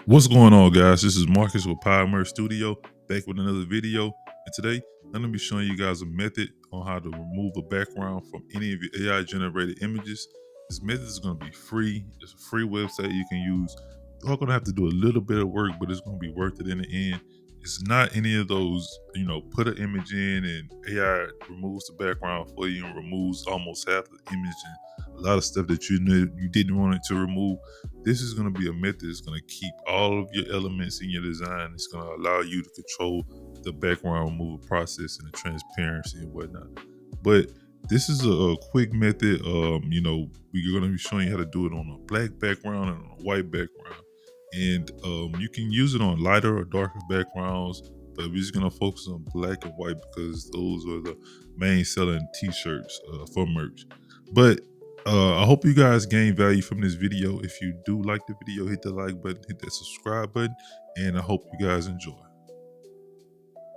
What's going on, guys? This is Marcus with Power Merge Studio, back with another video. And today, I'm going to be showing you guys a method on how to remove a background from any of your AI generated images. This method is going to be free. It's a free website you can use. You're going to have to do a little bit of work, but it's going to be worth it in the end. It's not any of those, put an image in and AI removes the background for you and removes almost half the image and a lot of stuff that you knew you didn't want it to remove. This is going to be a method that's going to keep all of your elements in your design. It's going to allow you to control the background removal process and the transparency and whatnot. But this is a quick method. We're going to be showing you how to do it on a black background and on a white background. And you can use it on lighter or darker backgrounds, but we're just going to focus on black and white because those are the main selling t-shirts for merch. But I hope you guys gain value from this video. If you do like the video, hit the like button, hit that subscribe button, and I hope you guys enjoy.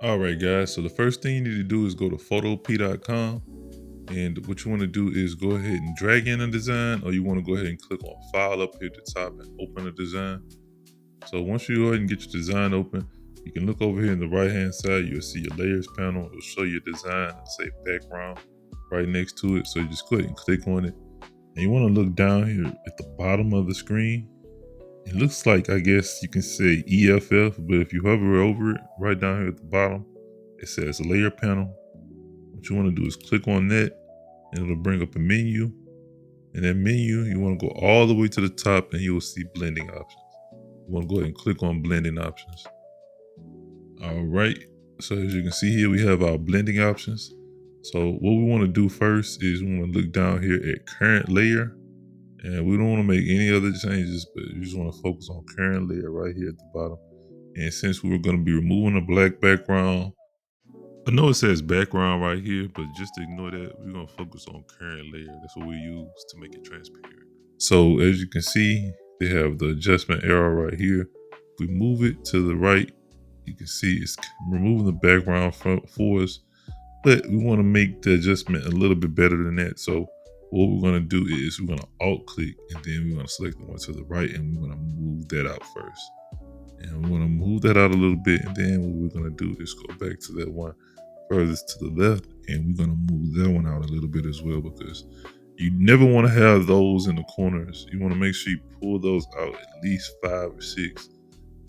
All right, guys. So the first thing you need to do is go to Photopea.com. And what you want to do is go ahead and drag in a design, or you want to go ahead and click on File up here at the top and open a design. So once you go ahead and get your design open, you can look over here in the right-hand side. You'll see your layers panel. It'll show your design and say background right next to it. So you just go ahead and click on it. And you want to look down here at the bottom of the screen. It looks like, I guess you can say EFF, but if you hover over it, right down here at the bottom, it says layer panel. What you want to do is click on that, and it'll bring up a menu. In that menu, you want to go all the way to the top, and you will see blending options. You want to go ahead and click on blending options. All right. So as you can see here, we have our blending options. So what we want to do first is we want to look down here at current layer, and we don't want to make any other changes, but you just want to focus on current layer right here at the bottom. And since we were going to be removing a black background, I know it says background right here, but just ignore that. We're going to focus on current layer. That's what we use to make it transparent. So as you can see, they have the adjustment arrow right here. If we move it to the right, you can see it's removing the background for us, but we want to make the adjustment a little bit better than that. So what we're going to do is we're going to alt click, and then we're going to select the one to the right, and we're going to move that out first. And we're going to move that out a little bit, and then what we're going to do is go back to that one furthest to the left, and we're going to move that one out a little bit as well, because you never want to have those in the corners. You want to make sure you pull those out at least 5 or 6,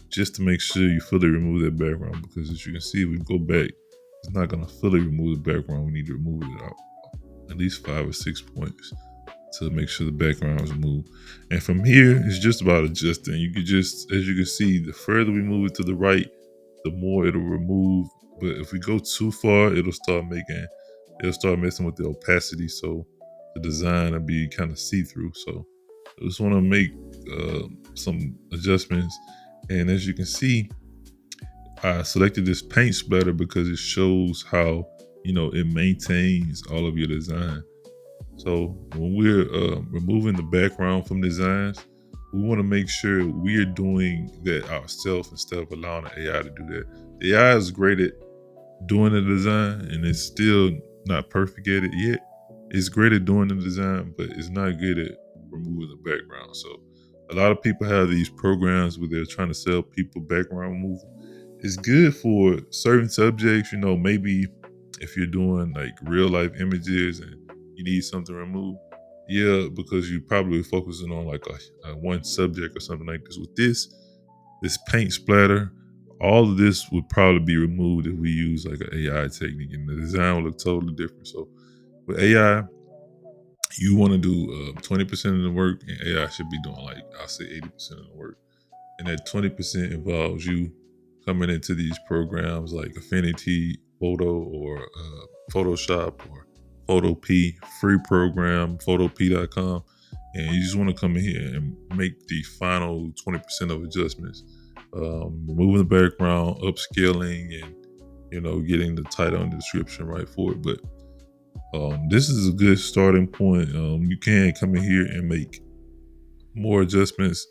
just to make sure you fully remove that background, because as you can see, if we go back, it's not going to fully remove the background. We need to remove it out at least 5 or 6 points to make sure the background is removed. And from here, it's just about adjusting. You can just, as you can see, the further we move it to the right, the more it'll remove. But if we go too far, it'll start messing with the opacity. So the design will be kind of see-through. So I just want to make some adjustments. And as you can see, I selected this paint splatter because it shows how, it maintains all of your design. So when we're removing the background from designs, we want to make sure we're doing that ourselves instead of allowing the AI to do that. The AI is great at doing the design, and it's still not perfect at it yet. It's great at doing the design, but it's not good at removing the background. So a lot of people have these programs where they're trying to sell people background removal. It's good for certain subjects, maybe if you're doing like real life images and you need something removed. Yeah, because you're probably focusing on like a one subject or something like this. With this paint splatter, all of this would probably be removed if we use like an AI technique, and the design will look totally different. So with AI, you want to do 20% of the work, and AI should be doing like, I'll say 80% of the work. And that 20% involves you coming into these programs like Affinity Photo or Photoshop or Photopea, free program, photopea.com. And you just want to come in here and make the final 20% of adjustments, removing the background, upscaling, and getting the title and description right for it. But this is a good starting point. You can come in here and make more adjustments.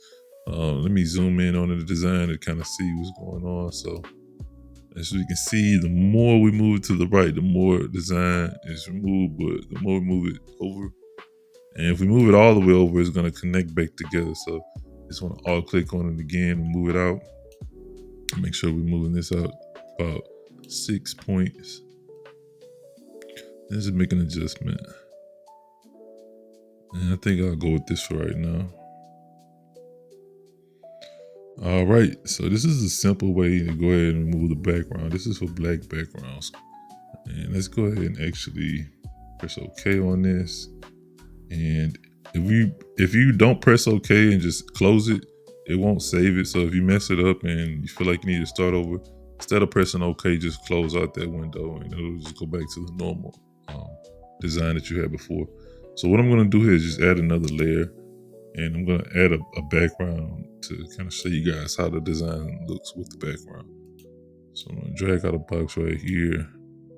Let me zoom in on the design to kind of see what's going on. So as you can see, the more we move it to the right, the more design is removed, but the more we move it over, and if we move it all the way over, it's going to connect back together. So Just want to alt click on it again and move it out. Make sure we're moving this out about 6 points. Let's just make an adjustment. And I think I'll go with this for right now. All right, so this is a simple way to go ahead and remove the background. This is for black backgrounds. And let's go ahead and actually press OK on this. And if you don't press OK and just close it, it won't save it. So if you mess it up and you feel like you need to start over, instead of pressing OK, just close out that window and it'll just go back to the normal design that you had before. So what I'm going to do here is just add another layer, and I'm going to add a background to kind of show you guys how the design looks with the background. So I'm going to drag out a box right here.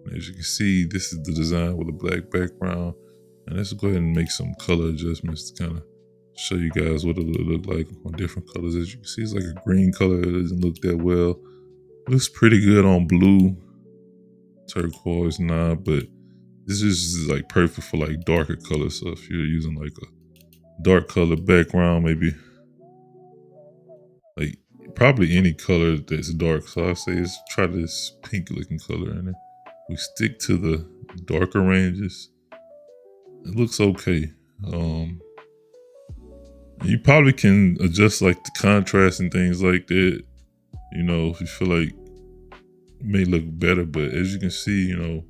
And as you can see, this is the design with a black background. And let's go ahead and make some color adjustments to kind of show you guys what it'll look like on different colors. As you can see, it's like a green color. It doesn't look that well. It looks pretty good on blue, turquoise, but this is like perfect for like darker colors. So if you're using like a dark color background, maybe like probably any color that's dark. So I'll say let's try this pink looking color in it. We stick to the darker ranges. It looks okay. You probably can adjust like the contrast and things like that, you know, if you feel like it may look better. But as you can see, you know,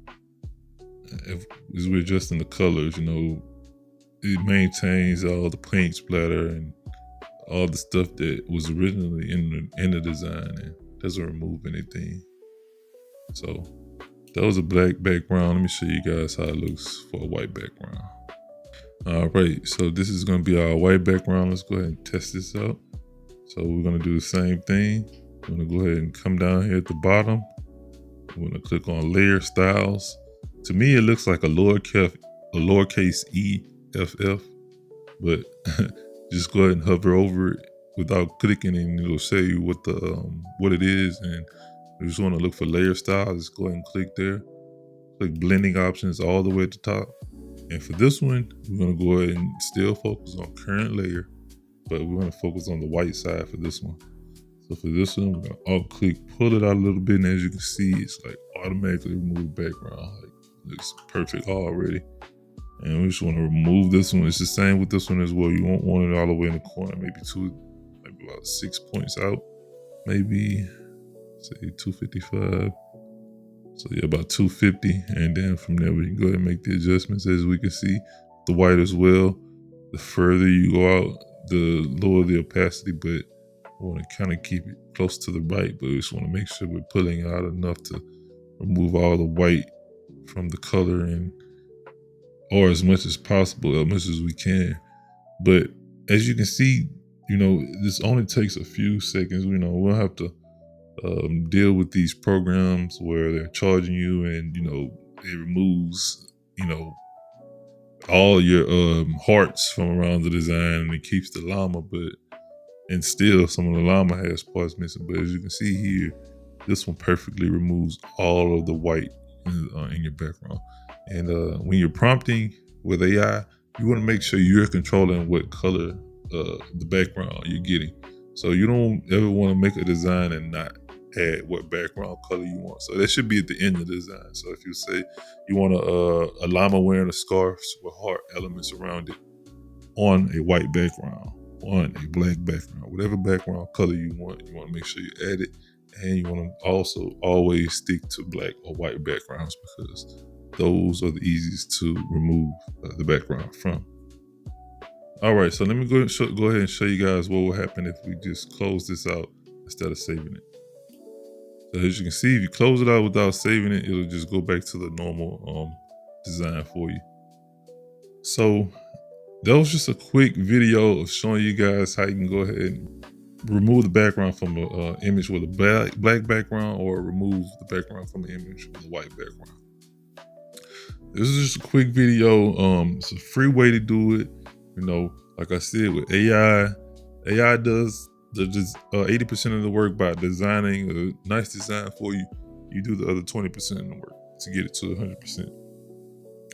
as we're adjusting the colors, you know, it maintains all the paint splatter and all the stuff that was originally in the design, and doesn't remove anything. So that was a black background. Let me show you guys how it looks for a white background. All right, so this is going to be our white background. Let's go ahead and test this out. So we're going to do the same thing. I'm going to go ahead and come down here at the bottom. I'm going to click on layer styles. To me, it looks like a lowercase e ff, but just go ahead and hover over it without clicking, and it'll show you what it is. And you just want to look for layer styles. Just go ahead and click there. Click blending options all the way at the top. And for this one, we're going to go ahead and still focus on current layer, but we're going to focus on the white side for this one. So for this one, we're going to alt click, pull it out a little bit, and as you can see, it's like automatically remove the background. Like, looks perfect already. And we just want to remove this one. It's the same with this one as well. You won't want it all the way in the corner, maybe about 6 points out, maybe say 255. So yeah, about 250. And then from there, we can go ahead and make the adjustments. As we can see, the white as well. The further you go out, the lower the opacity, but we want to kind of keep it close to the right, but we just want to make sure we're pulling out enough to remove all the white from the color, and or as much as possible, as much as we can. But as you can see, you know, this only takes a few seconds. You know, we'll have to deal with these programs where they're charging you, and you know, it removes, you know, all your hearts from around the design, and it keeps the llama, and still some of the llama has parts missing. But as you can see here, this one perfectly removes all of the white in your background. And when you're prompting with AI, you want to make sure you're controlling what color the background you're getting. So you don't ever want to make a design and not add what background color you want. So that should be at the end of the design. So if you say you want a llama wearing a scarf with heart elements around it on a white background, on a black background, whatever background color you want to make sure you add it. And you want to also always stick to black or white backgrounds, because those are the easiest to remove the background from. All right, so let me go ahead and show you guys what will happen if we just close this out instead of saving it. So as you can see, if you close it out without saving it, it'll just go back to the normal design for you. So that was just a quick video of showing you guys how you can go ahead and remove the background from an image with a black background, or remove the background from an image with a white background. This is just a quick video. It's a free way to do it. You know, like I said, with AI does the 80% of the work by designing a nice design for you. You do the other 20% of the work to get it to 100%.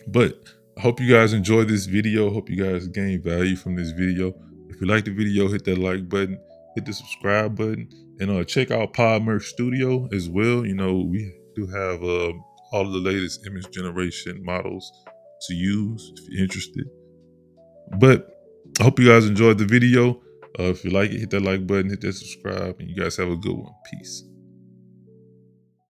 But I hope you guys enjoyed this video. Hope you guys gained value from this video. If If you like the video, hit that like button, hit the subscribe button, and check out Podmer Studio as well. We do have all of the latest image generation models to use if you're interested. But I hope you guys enjoyed the video. If you like it, hit that like button, hit that subscribe, and you guys have a good one. Peace.